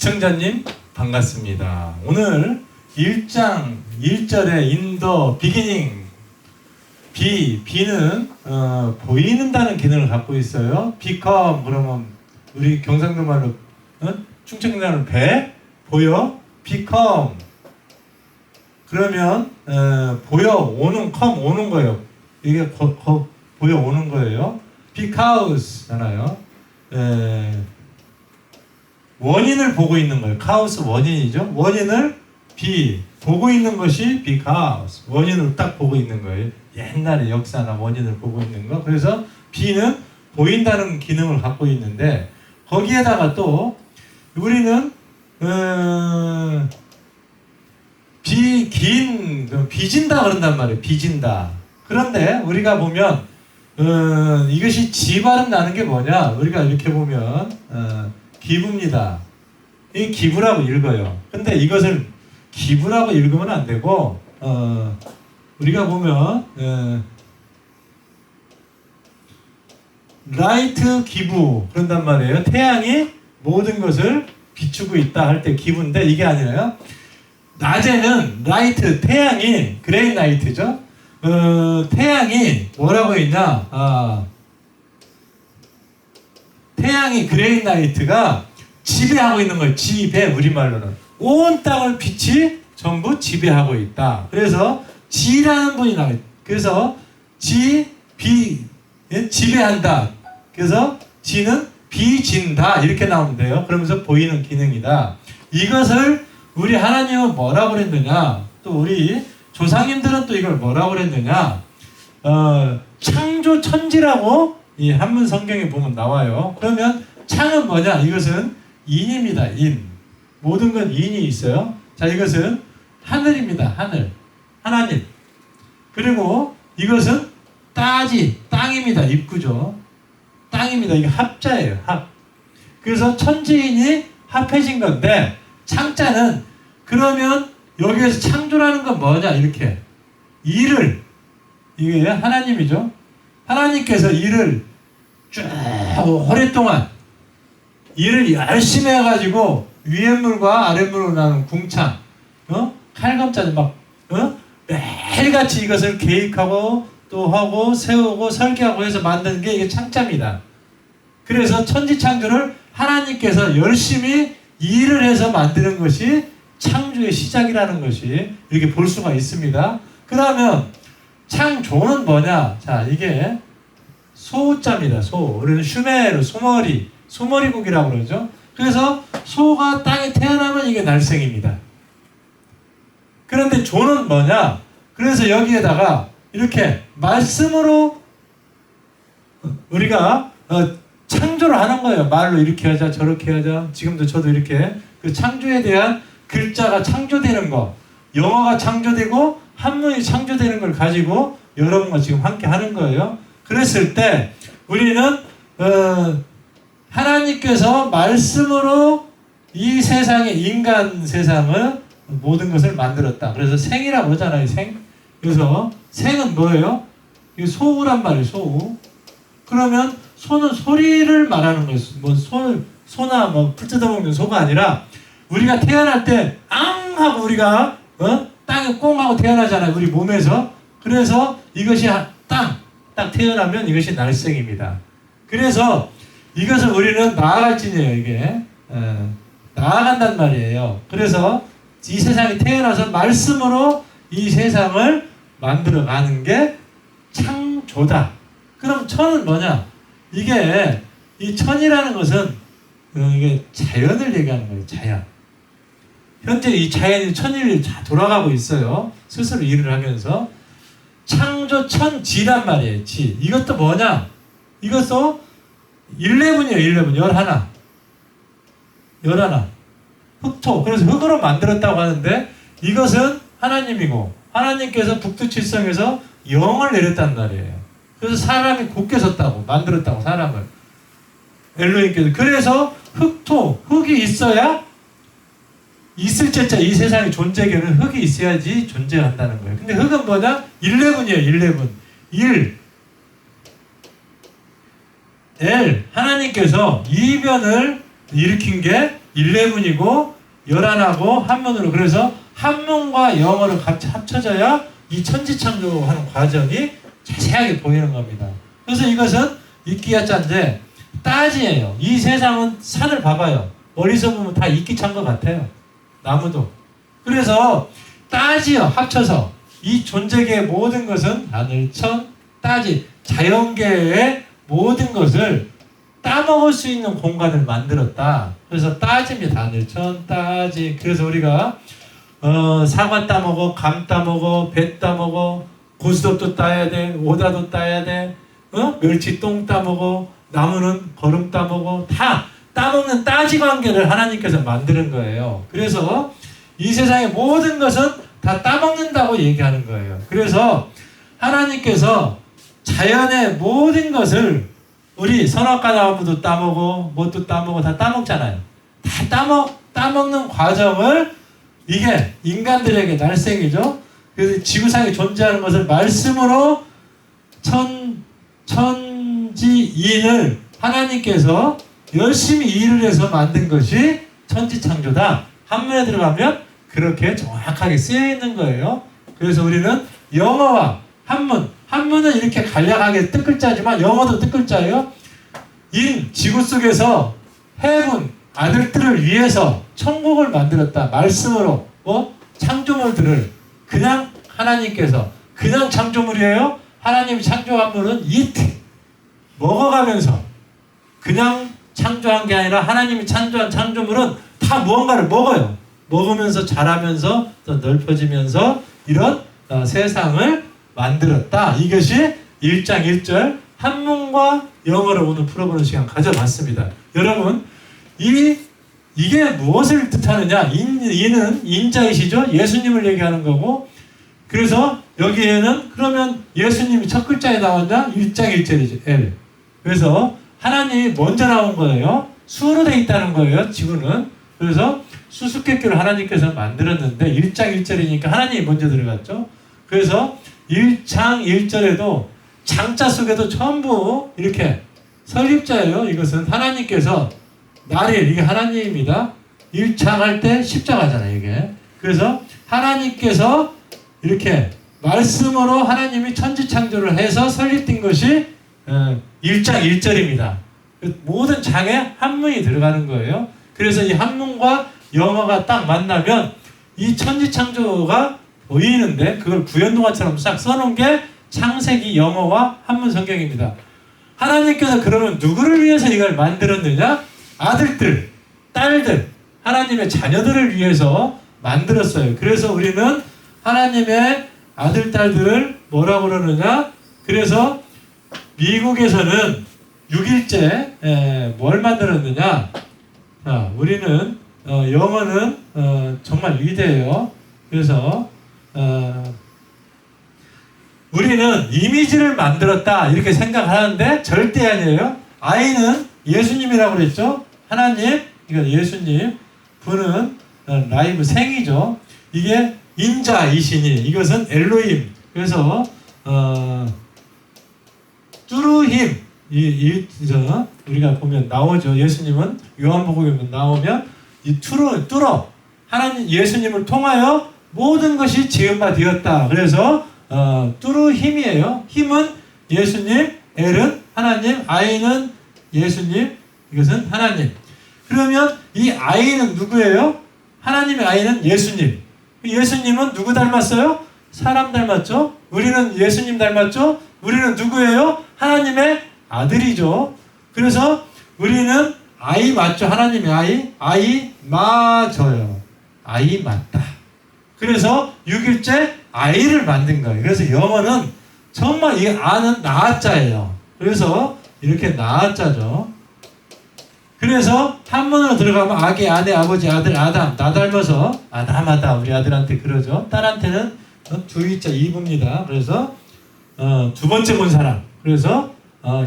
시청자님 반갑습니다. 오늘 1장 1절에 in the beginning B는 보이는다는 기능을 갖고 있어요. become 그러면 우리 경상도 말로 충청도말로 배 보여 become 그러면 보여 오는 come 오는 거예요. 이게 보여 오는 거예요. because잖아요. 원인을 보고 있는 거예요. cause 원인이죠. 원인을 보고 있는 것이 because 원인을 딱 보고 있는 거예요. 옛날의 역사나 원인을 보고 있는 거. 그래서 B는 보인다는 기능을 갖고 있는데 거기에다가 또 우리는 빚진다 그런단 말이에요. 빚진다. 그런데 우리가 보면 이것이 지 발음 나는 게 뭐냐? 우리가 이렇게 보면 기부입니다. 이 기부라고 읽어요. 근데 이것을 기부라고 읽으면 안 되고 우리가 보면 라이트 기부 그런단 말이에요. 태양이 모든 것을 비추고 있다 할 때 기부인데 이게 아니라요. 낮에는 라이트 태양이 그레이 나이트죠. 태양이 뭐라고 있냐? 태양이 그레이 나이트가 지배하고 있는 거예요. 지배 우리말로는 온 땅을 빛이 전부 지배하고 있다. 그래서 지라는 분이 나와요. 그래서 지배한다. 그래서 지는 비진다 이렇게 나오면 돼요. 그러면서 보이는 기능이다. 이것을 우리 하나님은 뭐라고 그랬느냐? 또 우리 조상님들은 또 이걸 뭐라고 그랬느냐? 창조 천지라고 이 한문 성경에 보면 나와요. 그러면 창은 뭐냐? 이것은 인입니다. 인. 모든 건 인이 있어요. 자, 이것은 하늘입니다. 하늘. 하나님. 그리고 이것은 땅입니다. 입구죠. 땅입니다. 이게 합자예요. 합. 그래서 천지인이 합해진 건데 창자는 그러면 여기에서 창조라는 건 뭐냐? 이렇게 일을 이게 하나님이죠. 하나님께서 일을 쭉 오랫동안 일을 열심히 해가지고 위에 물과 아래 물로 나눈 궁창, 칼검자들 매일같이 이것을 계획하고 또 하고 세우고 설계하고 해서 만드는 게 이게 창자입니다. 그래서 천지 창조를 하나님께서 열심히 일을 해서 만드는 것이 창조의 시작이라는 것이 이렇게 볼 수가 있습니다. 그러면 창조는 뭐냐? 자, 이게 소자입니다. 소. 우리는 슈메르, 소머리국이라고 그러죠. 그래서 소가 땅에 태어나면 이게 날생입니다. 그런데 조는 뭐냐? 그래서 여기에다가 이렇게 말씀으로 우리가 창조를 하는 거예요. 말로 이렇게 하자 저렇게 하자. 지금도 저도 이렇게 그 창조에 대한 글자가 창조되는 거, 영어가 창조되고 한문이 창조되는 걸 가지고 여러분과 지금 함께 하는 거예요. 그랬을 때 우리는 하나님께서 말씀으로 이 세상에 인간 세상을 모든 것을 만들었다. 그래서 생이라고 그러잖아요. 생. 그래서 생은 뭐예요? 이게 소우란 말이에요. 소우. 그러면 소는 소리를 말하는 거예요. 뭐 소나 뭐 풀 뜯어먹는 소가 아니라 우리가 태어날 때 앙 하고 우리가 땅에 꽁 하고 태어나잖아요. 우리 몸에서. 그래서 이것이 딱 태어나면 이것이 날생입니다. 그래서 이것을 우리는 나아갈지니에요. 이게 나아간단 말이에요. 그래서 이 세상에 태어나서 말씀으로 이 세상을 만들어가는 게 창조다. 그럼 천은 뭐냐? 이게 이 천이라는 것은 이게 자연을 얘기하는 거예요. 자연. 현재 이 자연이 천일이 돌아가고 있어요. 스스로 일을 하면서 창조 천지란 말이에요. 지. 이것도 뭐냐? 이것도 11이에요. 11. 흑토. 그래서 흙으로 만들었다고 하는데 이것은 하나님이고 하나님께서 북두칠성에서 영을 내렸단 말이에요. 그래서 사람이 굳게 섰다고 만들었다고 사람을 엘로힘께서. 그래서 흑토. 흙이 있어야 있을 때자 이 세상에 존재하는 흙이 있어야지 존재한다는 거예요. 근데 흙은 뭐냐? 11이에요. 11. 하나님께서 이변을 일으킨 게 11이고 11하고 한문으로 그래서 한문과 영어를 같이 합쳐져야 이 천지창조하는 과정이 자세하게 보이는 겁니다. 그래서 이것은 이끼야자인데 따지예요. 이 세상은 산을 봐봐요. 멀리서 보면 다 이끼찬 것 같아요. 나무도. 그래서 따지요. 합쳐서 이 존재계의 모든 것은 하늘천 따지 자연계의 모든 것을 따먹을 수 있는 공간을 만들었다. 그래서 따지입니다. 하늘천 따지. 그래서 우리가 사과 따먹어, 감 따먹어, 배 따먹어, 고스톱도 따야 돼, 오다도 따야 돼, 멸치 똥 따먹어, 나무는 거름 따먹어, 다 따먹는 따지 관계를 하나님께서 만드는 거예요. 그래서 이 세상의 모든 것은 다 따먹는다고 얘기하는 거예요. 그래서 하나님께서 자연의 모든 것을 우리 선악과 나무도 따먹어, 뭣도 따먹어, 다 따먹잖아요. 다 따먹는 과정을 이게 인간들에게 날쌘이죠. 그래서 지구상에 존재하는 것을 말씀으로 천지인을 하나님께서 열심히 일을 해서 만든 것이 천지창조다. 한문에 들어가면 그렇게 정확하게 쓰여 있는 거예요. 그래서 우리는 영어와 한문은 이렇게 간략하게 뜻글자지만 영어도 뜻글자예요. 지구 속에서 해군 아들들을 위해서 천국을 만들었다. 말씀으로 창조물들을 그냥 하나님께서 그냥 창조물이에요. 하나님이 창조한 물은 먹어가면서 그냥 창조한 게 아니라 하나님이 창조한 창조물은 다 무언가를 먹어요. 먹으면서 자라면서 또 넓어지면서 이런 세상을 만들었다. 이것이 1장 1절 한문과 영어를 오늘 풀어보는 시간 가져봤습니다. 여러분 이게 무엇을 뜻하느냐? 이는 인자이시죠. 예수님을 얘기하는 거고 그래서 여기에는 그러면 예수님이 첫 글자에 나왔냐? 1장 1절이죠. L. 그래서 하나님이 먼저 나온 거예요. 수로 되어 있다는 거예요. 지구는. 그래서 수수께끼를 하나님께서 만들었는데 1장 1절이니까 하나님이 먼저 들어갔죠. 그래서 1장 1절에도 장자 속에도 전부 이렇게 설립자예요. 이것은 하나님께서 이게 하나님입니다. 1장 할 때 십자가잖아요. 이게. 그래서 하나님께서 이렇게 말씀으로 하나님이 천지창조를 해서 설립된 것이 1장 1절입니다. 모든 장에 한문이 들어가는 거예요. 그래서 이 한문과 영어가 딱 만나면 이 천지창조가 보이는데 그걸 구연동화처럼 싹 써놓은 게 창세기 영어와 한문 성경입니다. 하나님께서 그러면 누구를 위해서 이걸 만들었느냐? 아들들, 딸들, 하나님의 자녀들을 위해서 만들었어요. 그래서 우리는 하나님의 아들, 딸들을 뭐라고 그러느냐? 그래서 미국에서는 6일째 뭘 만들었느냐? 우리는 영어는 정말 위대해요. 그래서 우리는 이미지를 만들었다 이렇게 생각하는데 절대 아니에요. 아이는 예수님이라고 그랬죠. 하나님, 이거 예수님, 분은 라이브 생이죠. 이게 인자이시니 이것은 엘로힘. 그래서 뚜루힘 우리가 보면 나오죠. 예수님은 요한복음에 나오면 이 뚫어 하나님 예수님을 통하여 모든 것이 지은 바 되었다. 그래서 뚜루힘이에요. 힘은 예수님, 엘은 하나님, 아이는 예수님, 이것은 하나님. 그러면 이 아이는 누구예요? 하나님의 아이는 예수님. 예수님은 누구 닮았어요? 사람 닮았죠? 우리는 예수님 닮았죠? 우리는 누구예요? 하나님의 아들이죠. 그래서 우리는 아이 맞죠? 하나님의 아이? 아이 맞아요. 아이 맞다. 그래서 6일째 아이를 만든 거예요. 그래서 영어는 정말 이 아는 나자예요. 그래서 이렇게 나자죠. 그래서 한문으로 들어가면 아기, 아내, 아버지, 아들, 아담 나 닮아서 아담하다 우리 아들한테 그러죠. 딸한테는 주의자 이부입니다. 그래서 두 번째 본 사람. 그래서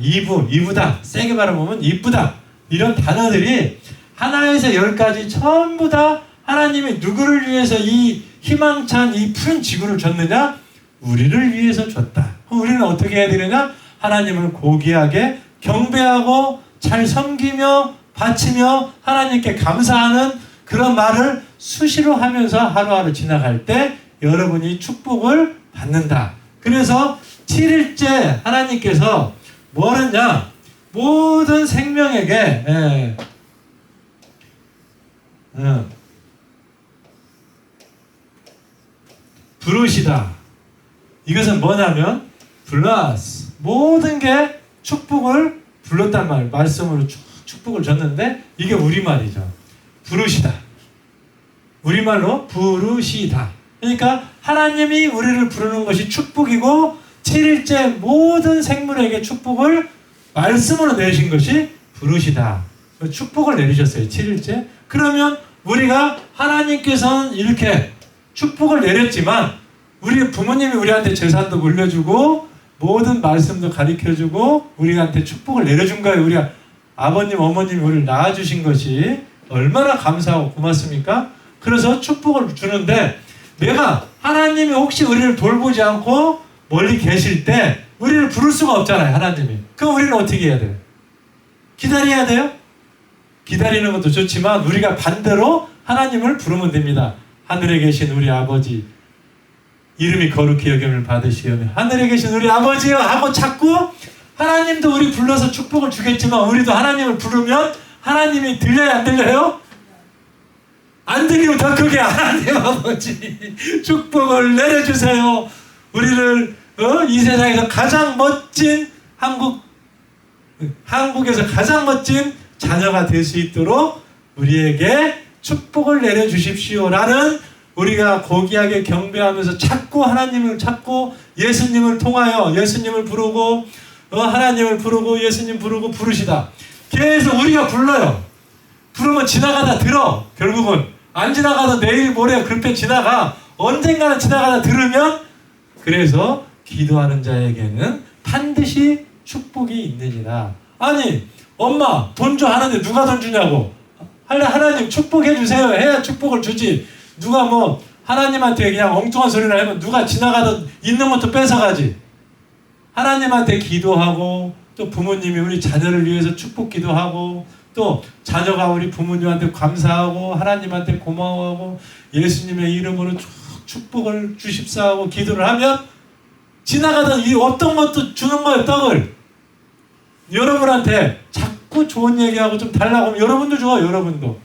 이부다. 세게 말하면 이쁘다. 이런 단어들이 하나에서 10까지 전부 다 하나님이 누구를 위해서 이 희망찬 이 푸른 지구를 줬느냐? 우리를 위해서 줬다. 우리는 어떻게 해야 되느냐? 하나님을 고귀하게 경배하고 잘 섬기며 바치며 하나님께 감사하는 그런 말을 수시로 하면서 하루하루 지나갈 때 여러분이 축복을 받는다. 그래서 7일째 하나님께서 뭐 하느냐? 모든 생명에게 부르시다. 이것은 뭐냐면 플러스 모든 게 축복을 불렀단 말, 말씀으로 축복을 줬는데 이게 우리말이죠. 부르시다. 우리말로 부르시다. 그러니까 하나님이 우리를 부르는 것이 축복이고 7일째 모든 생물에게 축복을 말씀으로 내신 것이 부르시다. 축복을 내리셨어요. 7일째. 그러면 우리가 하나님께서는 이렇게 축복을 내렸지만 우리 부모님이 우리한테 재산도 물려주고 모든 말씀도 가르쳐주고 우리한테 축복을 내려준 거예요. 우리 아버님, 어머님이 우리를 낳아주신 것이 얼마나 감사하고 고맙습니까? 그래서 축복을 주는데 내가 하나님이 혹시 우리를 돌보지 않고 멀리 계실 때 우리를 부를 수가 없잖아요. 하나님이. 그럼 우리는 어떻게 해야 돼요? 기다려야 돼요? 기다리는 것도 좋지만 우리가 반대로 하나님을 부르면 됩니다. 하늘에 계신 우리 아버지 이름이 거룩히 여김을 받으시오며 하늘에 계신 우리 아버지여 하고 자꾸 하나님도 우리 불러서 축복을 주겠지만 우리도 하나님을 부르면 하나님이 들려요? 안 들려요? 안 들리면 더 크게 하나님 아버지 축복을 내려주세요. 우리를 이 세상에서 가장 멋진 한국에서 가장 멋진 자녀가 될 수 있도록 우리에게 축복을 내려주십시오라는 우리가 고귀하게 경배하면서 자꾸 하나님을 찾고 예수님을 통하여 예수님을 부르고 하나님을 부르고 예수님 부르고 부르시다. 계속 우리가 불러요. 부르면 지나가다 들어. 결국은 안 지나가도 내일 모레 글빼 지나가. 언젠가는 지나가다 들으면 그래서 기도하는 자에게는 반드시 축복이 있느니라. 아니 엄마 돈 줘 하는데 누가 돈 주냐고. 하나님 축복해 주세요 해야 축복을 주지. 누가 뭐 하나님한테 그냥 엉뚱한 소리를 하면 누가 지나가다 있는 것도 뺏어가지. 하나님한테 기도하고 또 부모님이 우리 자녀를 위해서 축복 기도하고 또 자녀가 우리 부모님한테 감사하고 하나님한테 고마워하고 예수님의 이름으로 축복을 주십사하고 기도를 하면 지나가던 이 어떤 것도 주는 거예요. 떡을 여러분한테 자꾸 좋은 얘기하고 좀 달라고 하면 여러분도 좋아. 여러분도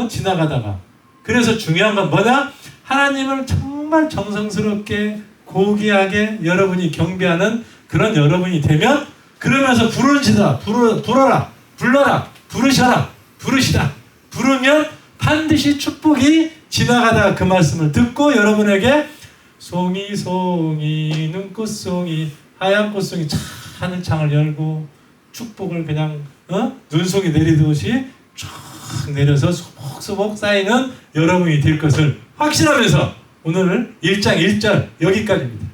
지나가다가. 그래서 중요한 건 뭐냐? 하나님을 정말 정성스럽게 고귀하게 여러분이 경배하는 그런 여러분이 되면 그러면서 부르시다. 불러라. 불러라. 부르셔라. 부르시다. 부르면 반드시 축복이 지나가다가 그 말씀을 듣고 여러분에게 송이 송이 눈꽃송이 하얀 꽃송이 하늘창을 열고 축복을 그냥 눈송이 내리듯이 쫙 내려서 소복소복 쌓이는 여러분이 될 것을 확신하면서 오늘 1장 1절 여기까지입니다.